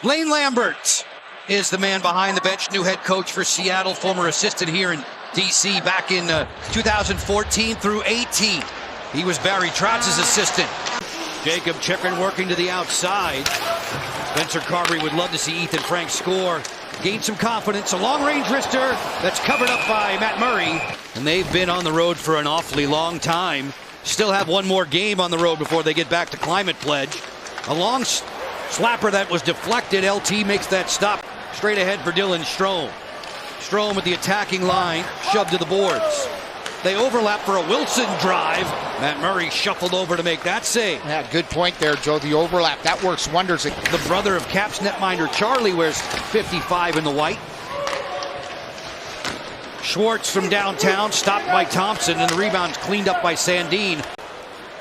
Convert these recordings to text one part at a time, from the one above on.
Lane Lambert is the man behind the bench, new head coach for Seattle, former assistant here in D.C. back in 2014 through 18. He was Barry Trotz's assistant. Jacob Chychrun working to the outside. Spencer Carberry would love to see Ethan Frank score. Gain some confidence. A long-range wrister that's covered up by Matt Murray. And they've been on the road for an awfully long time. Still have one more game on the road before they get back to Climate Pledge. A long slapper that was deflected. LT makes that stop straight ahead for Dylan Strome. Strome at the attacking line, shoved to the boards. They overlap for a Wilson drive. Matt Murray shuffled over to make that save. Yeah, good point there, Joe. The overlap, that works wonders. The brother of Caps netminder Charlie wears 55 in the white. Schwartz from downtown, stopped by Thompson, and the rebound's cleaned up by Sandin.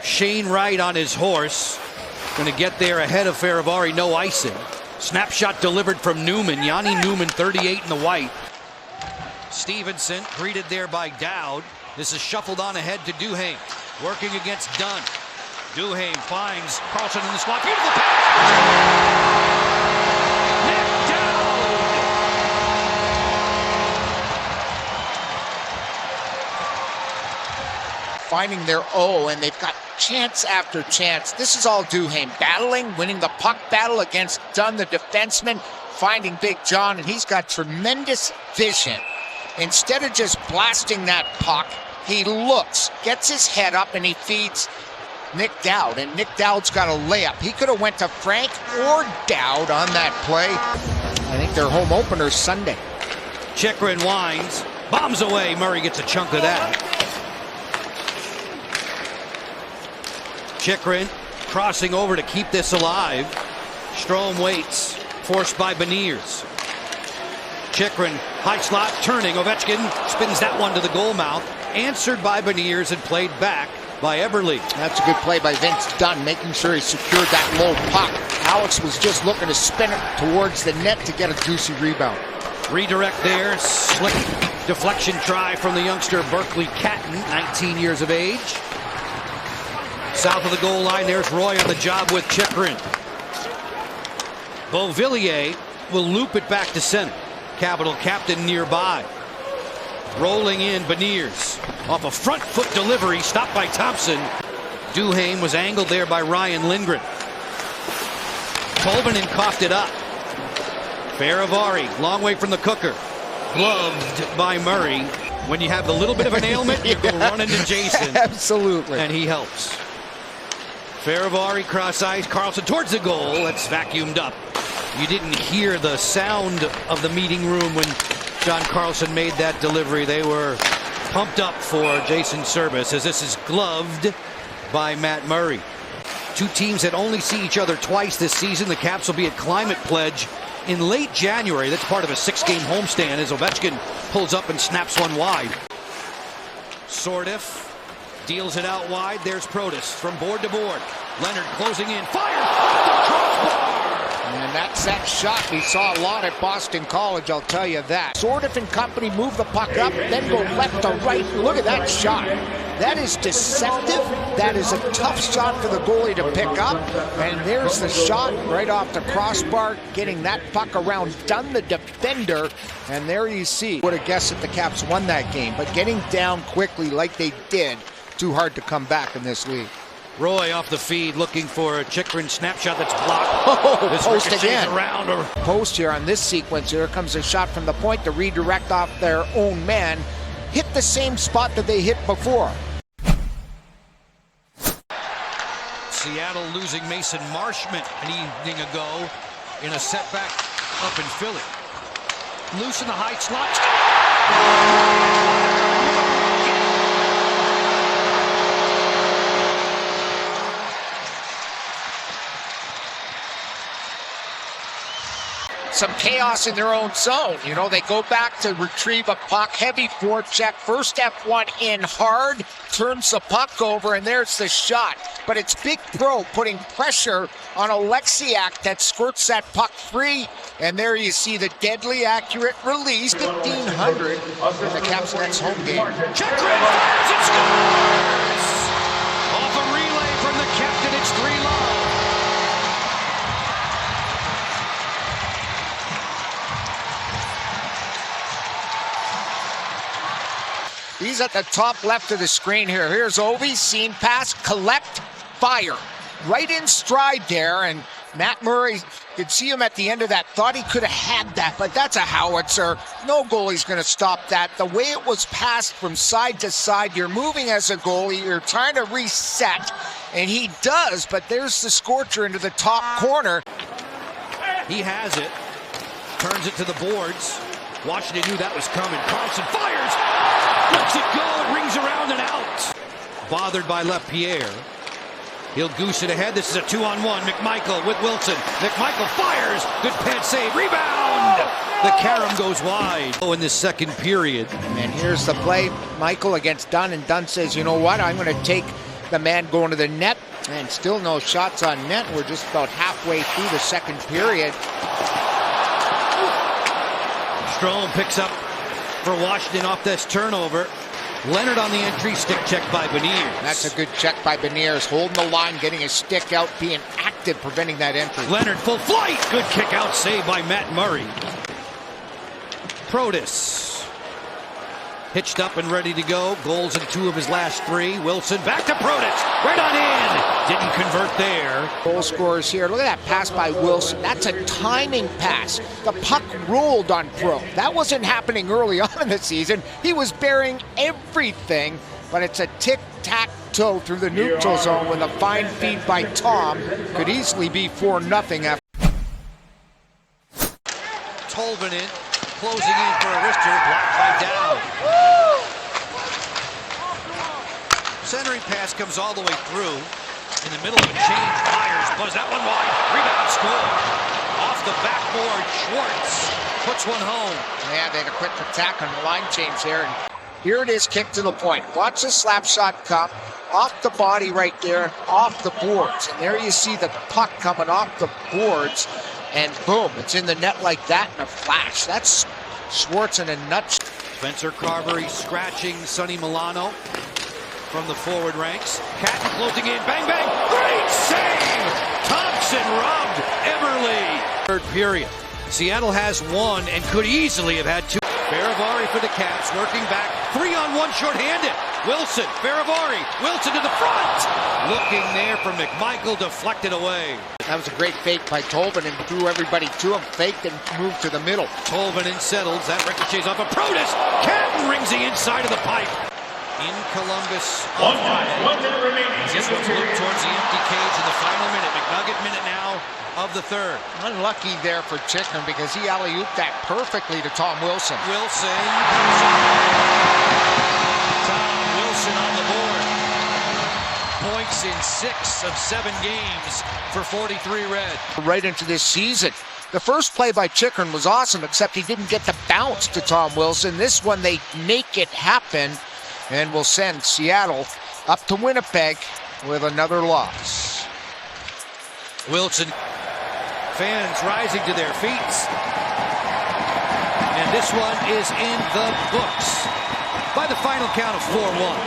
Shane Wright on his horse. Going to get there ahead of Faravari, no icing. Snapshot delivered from Newman. Yanni Newman, 38 in the white. Stevenson greeted there by Dowd. This is shuffled on ahead to Duhaime. Working against Dunn. Duhaime finds Carlson in the slot. Beautiful pass! Nick Dowd! Finding their O, and they've got chance after chance. This is all Duhaime battling, winning the puck battle against Dunn, the defenseman, finding Big John, and he's got tremendous vision. Instead of just blasting that puck, he looks, gets his head up, and he feeds Nick Dowd. And Nick Dowd's got a layup. He could have went to Frank or Dowd on that play. I think their home opener Sunday. Chychrun winds, bombs away. Murray gets a chunk of that. Chychrun crossing over to keep this alive. Strome waits, forced by Beniers. Chychrun, high slot, turning. Ovechkin spins that one to the goal mouth. Answered by Beniers and played back by Eberle. That's a good play by Vince Dunn, making sure he secured that low puck. Alex was just looking to spin it towards the net to get a juicy rebound. Redirect there. Slick deflection try from the youngster Berkeley Catton, 19 years of age. South of the goal line, there's Roy on the job with Chychrun. Beauvillier will loop it back to center. Capital captain nearby. Rolling in Beniers. Off a front foot delivery, stopped by Thompson. Duhaime was angled there by Ryan Lindgren. Tolvanen coughed it up. Faravari, long way from the cooker. Gloved by Murray. When you have a little bit of an ailment, you go running to Jason. Absolutely. And he helps. Faravari cross ice, Carlson towards the goal. That's vacuumed up. You didn't hear the sound of the meeting room when John Carlson made that delivery. They were pumped up for Jason Service as this is gloved by Matt Murray. Two teams that only see each other twice this season. The Caps will be at Climate Pledge in late January. That's part of a 6-game homestand as Ovechkin pulls up and snaps one wide. Sordiff deals it out wide. There's Protas from board to board. Leonard closing in. Fire! Off the crossbar! And that's that shot we saw a lot at Boston College, I'll tell you that. Sordiff and company move the puck up, then go left to right. Look at that shot. That is deceptive. That is a tough shot for the goalie to pick up. And there's the shot right off the crossbar, getting that puck around Dunn, the defender. And there you see. Would have guessed that the Caps won that game, but getting down quickly like they did, too hard to come back in this league. Roy off the feed looking for a Chychrun snapshot that's blocked. Oh, this post again. Around or... Post here on this sequence. Here comes a shot from the point to redirect off their own man. Hit the same spot that they hit before. Seattle losing Mason Marshman an evening ago in a setback up in Philly. Loose in the high slot. Some chaos in their own zone. You know, they go back to retrieve a puck, heavy forecheck, first F1 in hard, turns the puck over, and there's the shot. But it's Big Pro putting pressure on Oleksiak that squirts that puck free. And there you see the deadly accurate release, 1,500 in the Caps' next home game. Chychrun fires and scores! Off a relay from the captain, it's 3-0. He's at the top left of the screen here. Here's Ovi, seam pass, collect, fire. Right in stride there, and Matt Murray, could see him at the end of that, thought he could have had that, but that's a howitzer. No goalie's going to stop that. The way it was passed from side to side, you're moving as a goalie, you're trying to reset, and he does, but there's the scorcher into the top corner. He has it, turns it to the boards. Washington knew that was coming. Carlson fires, lets it go, it rings around and out. Bothered by LaPierre. He'll goose it ahead. This is a 2-on-1. McMichael with Wilson. McMichael fires. Good pad save. Rebound. The carom goes wide. Oh, in this second period. And here's the play. Michael against Dunn, and Dunn says, you know what? I'm going to take the man going to the net. And still no shots on net. We're just about halfway through the second period. Strome picks up for Washington off this turnover. Leonard on the entry, stick check by Beniers. That's a good check by Beniers, holding the line, getting his stick out, being active, preventing that entry. Leonard full flight, good kick out, save by Matt Murray. Protas hitched up and ready to go. Goals in 2 of his last 3. Wilson back to Protas, right on in. Didn't convert there. Goal scorers here. Look at that pass by Wilson. That's a timing pass. The puck rolled on Pro. That wasn't happening early on in the season. He was burying everything, but it's a tic-tac-toe through the neutral zone with a fine feed by Tom. Could easily be 4-0 after. Tolvanen closing in for a wrister, blocked by Dow. Centering pass comes all the way through. In the middle of a change, Myers buzz that one wide. Rebound score. Off the backboard, Schwartz puts one home. Yeah, they had a quick attack on the line change there. And here it is, kicked to the point. Watch the slap shot come off the body right there, off the boards. And there you see the puck coming off the boards. And boom, it's in the net like that in a flash. That's Schwartz in a nutshell. Spencer Carberry scratching Sonny Milano from the forward ranks. Catton closing in, bang, bang, great save! Thompson robbed Eberle. Third period. Seattle has 1 and could easily have had 2. Faravari for the Caps, working back, 3-on-1 shorthanded. Wilson, Faravari, Wilson to the front! Looking there for McMichael, deflected away. That was a great fake by Tolvanen, drew everybody to him, faked and moved to the middle. Tolvanen settles, that ricochets off of Protas. Catton rings the inside of the pipe. In Columbus on Friday. This one's looped towards the empty cage in the final minute. McNugget minute now of the third. Unlucky there for Chicken because he alley-ooped that perfectly to Tom Wilson. Wilson. Tom Wilson on the board. Points in 6 of 7 games for 43 Red. Right into this season. The first play by Chicken was awesome, except he didn't get the bounce to Tom Wilson. This one, they make it happen. And will send Seattle up to Winnipeg with another loss. Wilson, fans rising to their feet. And this one is in the books by the final count of 4-1.